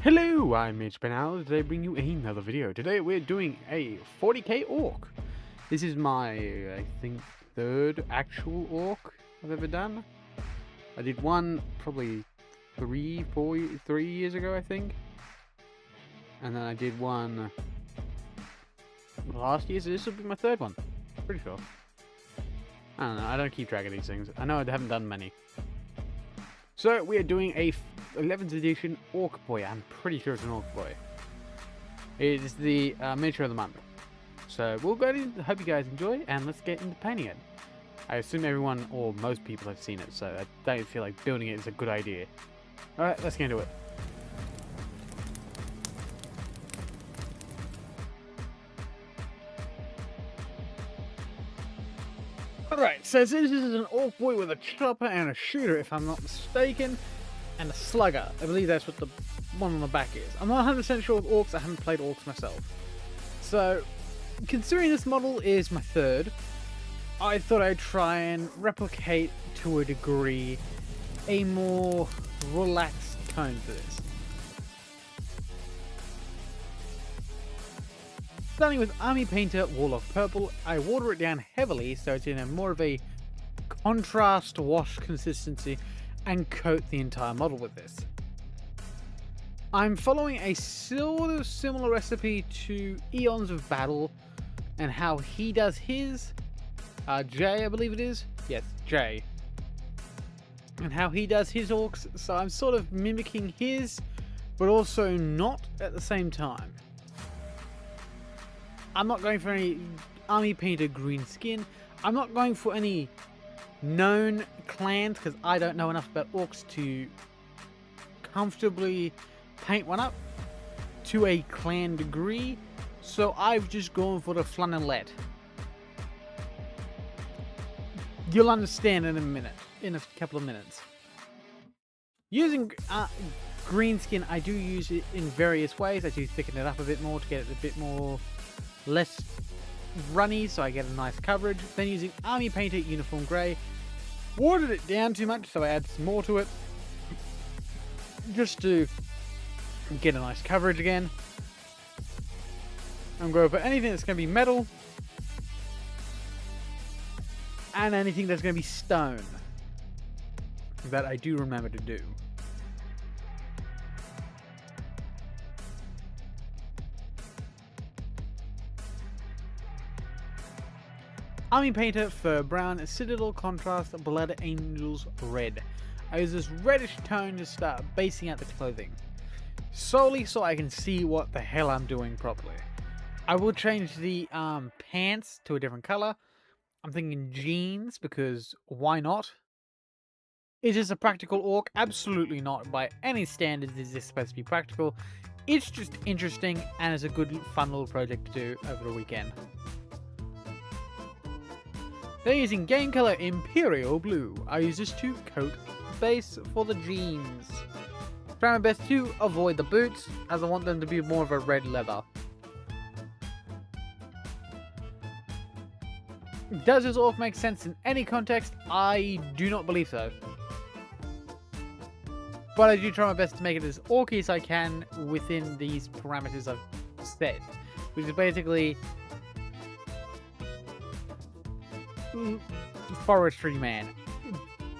Hello, I'm Mitch Penal. Today I bring you another video. Today we're doing a 40k orc. This is my, I think, third actual orc I've ever done. I did one probably 3 years ago, I think. And then I did one last year, so this will be my third one. Pretty sure. I don't know, I don't keep track of these things. I know I haven't done many. So we are doing a 11th edition Orc Boy. I'm pretty sure it's an Orc Boy. It is the miniature of the month. So we'll go ahead and hope you guys enjoy, and let's get into painting it. I assume everyone or most people have seen it, so I don't feel like building it is a good idea. Alright, let's get into it. Alright, so this is an Orc Boy with a chopper and a shooter, if I'm not mistaken. And a slugger. I believe that's what the one on the back is. I'm not 100% sure of orcs. I haven't played orcs myself. So, considering this model is my third, I thought I'd try and replicate to a degree a more relaxed tone for this. Starting with Army Painter Warlock Purple, I water it down heavily so it's in a more of a contrast wash consistency and coat the entire model with this. I'm following a sort of similar recipe to Eons of Battle and how he does his, Jay I believe it is, yes, Jay, and how he does his orcs, so I'm sort of mimicking his, but also not at the same time. I'm not going for any Army Painter green skin, I'm not going for any known clans because I don't know enough about orcs to comfortably paint one up to a clan degree, so I've just gone for the flannelette. You'll understand in a minute, in a couple of minutes. Using green skin, I do use it in various ways. I do thicken it up a bit more to get it a bit more less runny, so I get a nice coverage. Then using Army Painter Uniform Grey, watered it down too much, so I add some more to it just to get a nice coverage again. I'm going for anything that's going to be metal and anything that's going to be stone. That I do remember to do. Army Painter Fur Brown, Citadel Contrast Blood Angels Red. I use this reddish tone to start basing out the clothing, solely so I can see what the hell I'm doing properly. I will change the pants to a different color. I'm thinking jeans because why not? Is this a practical orc? Absolutely not. By any standards is this supposed to be practical. It's just interesting and it's a good fun little project to do over the weekend. They're using Game Color Imperial Blue. I use this to coat base for the jeans. Try my best to avoid the boots, as I want them to be more of a red leather. Does this orc make sense in any context? I do not believe so. But I do try my best to make it as orky as I can within these parameters I've set. Which is basically forestry man.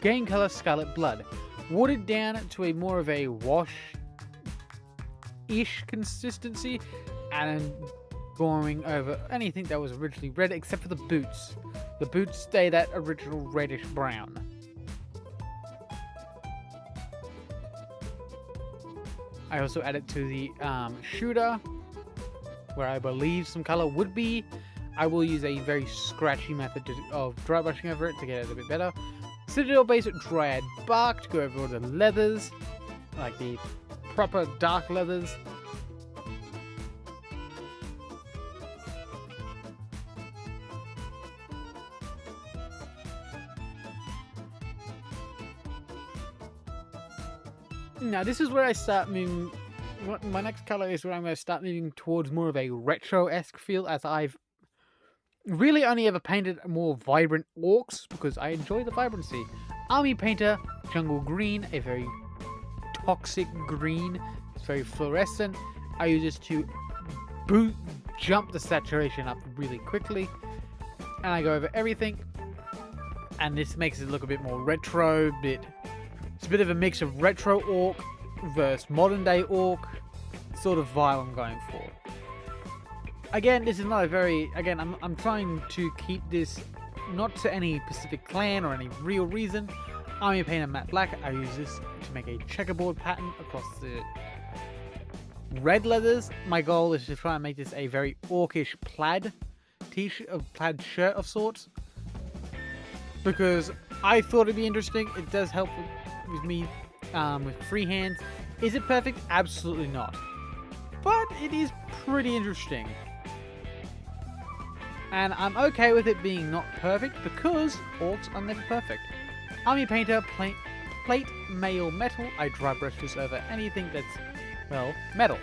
Game color Scarlet Blood, watered down to a more of a wash-ish consistency, and going over anything that was originally red except for the boots. The boots stay that original reddish brown. I also added to the shooter, where I believe some color would be. I will use a very scratchy method of dry brushing over it to get it a bit better. Citadel base Dryad Bark to go over all the leathers, like the proper dark leathers. Now this is where I start moving. My next color is where I'm going to start moving towards more of a retro-esque feel, as I've really only ever painted more vibrant orcs because I enjoy the vibrancy. Army Painter Jungle Green, a very toxic green. It's very fluorescent. I use this to jump the saturation up really quickly, and I go over everything, and this makes it look a bit more retro. It's a bit of a mix of retro orc versus modern day orc sort of vibe I'm going for. Again, this is not a very... Again, I'm trying to keep this not to any specific clan or any real reason. Army painter matte black. I use this to make a checkerboard pattern across the red leathers. My goal is to try and make this a very orcish plaid t-shirt, plaid shirt of sorts, because I thought it'd be interesting. It does help with me with free hands. Is it perfect? Absolutely not, but it is pretty interesting. And I'm okay with it being not perfect because orcs are never perfect. Army painter, plate mail metal. I dry brush this over anything that's, well, metal.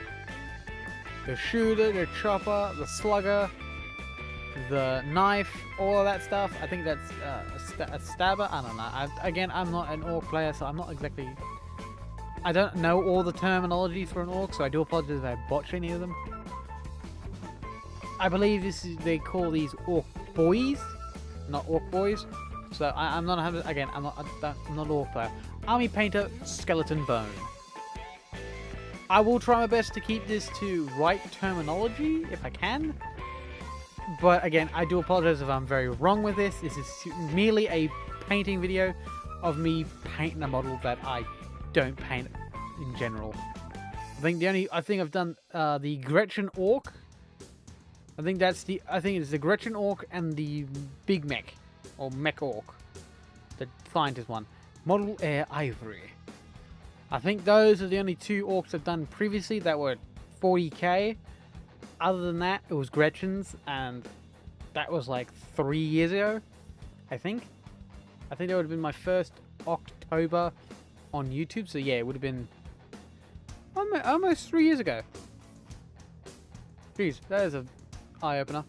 The shooter, the chopper, the slugger, the knife, all of that stuff. I think that's a stabber. I don't know. Again, I'm not an orc player, so I'm not exactly... I don't know all the terminology for an orc, so I do apologize if I botch any of them. I believe they call these orc boys, not orc boys. So I'm not 100. Again, I'm not an orc player. Army painter, skeleton bone. I will try my best to keep this to right terminology if I can. But again, I do apologize if I'm very wrong with this. This is merely a painting video of me painting a model that I don't paint in general. I think I've done the Gretchen orc. I think it's the Gretchen orc and the big mech, or mech orc, the scientist one. Model Air Ivory. I think those are the only two orcs I've done previously that were 40k. Other than that, it was Gretchen's, and that was like 3 years ago, I think. I think that would have been my first October on YouTube, so yeah, it would have been almost 3 years ago. Jeez, that is a eye-opener.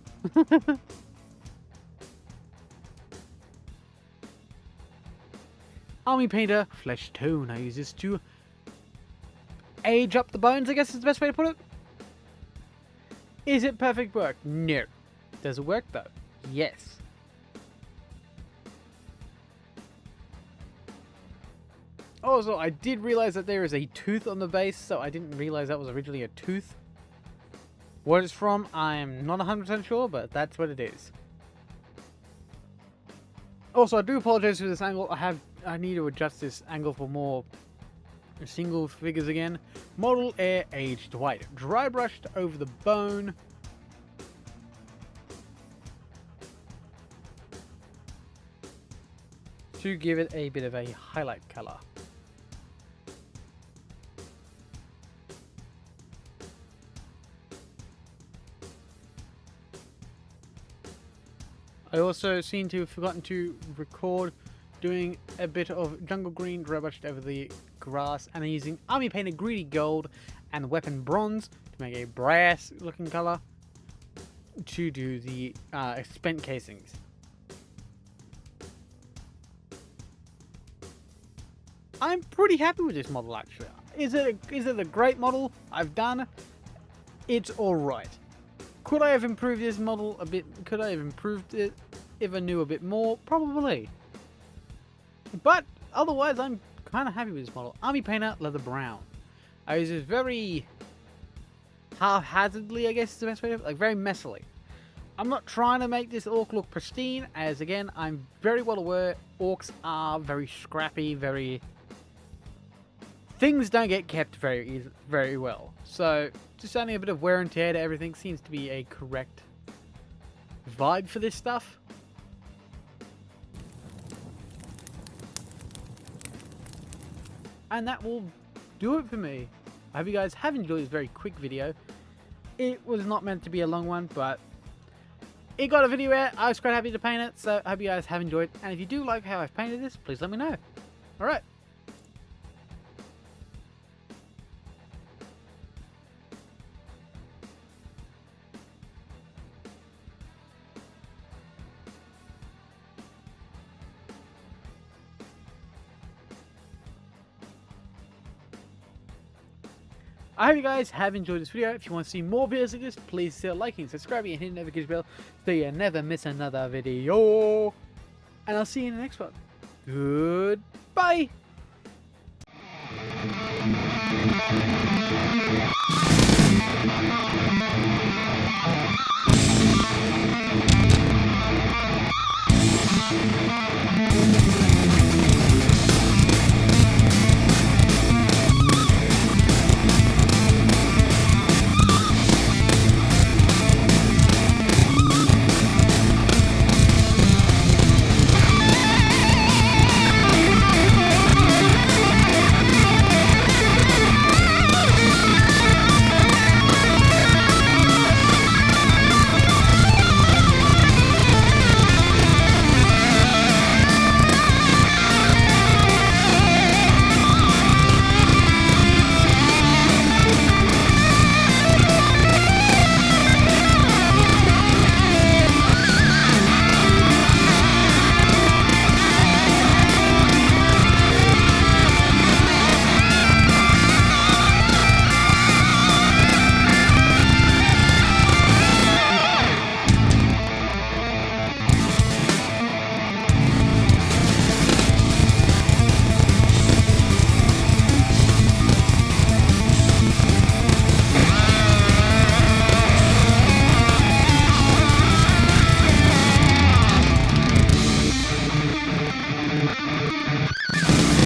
Army painter, flesh tone. I use this to age up the bones, I guess is the best way to put it. Is it perfect work? No. Does it work though? Yes. Also, I did realize that there is a tooth on the base, so I didn't realize that was originally a tooth. What it's from, I'm not 100% sure, but that's what it is. Also, I do apologize for this angle. I need to adjust this angle for more single figures again. Model Air aged white. Dry brushed over the bone. To give it a bit of a highlight color. I also seem to have forgotten to record doing a bit of jungle green dry brushed over the grass, and I'm using army painted greedy gold and weapon bronze to make a brass looking color to do the spent casings. I'm pretty happy with this model actually. Is it a great model? I've done. It's alright. Could I have improved this model a bit? Could I have improved it if I knew a bit more? Probably. But otherwise, I'm kind of happy with this model. Army painter, leather brown. I use this very haphazardly, I guess is the best way to, like, very messily. I'm not trying to make this orc look pristine, as again, I'm very well aware orcs are very scrappy, things don't get kept very well. So just adding a bit of wear and tear to everything seems to be a correct vibe for this stuff. And that will do it for me. I hope you guys have enjoyed this very quick video. It was not meant to be a long one, but it got a video out. I was quite happy to paint it, so I hope you guys have enjoyed. And if you do like how I've painted this, please let me know. Alright. I hope you guys have enjoyed this video. If you want to see more videos like this, please still liking, subscribing, and hitting the notification bell so you never miss another video. And I'll see you in the next one. Goodbye.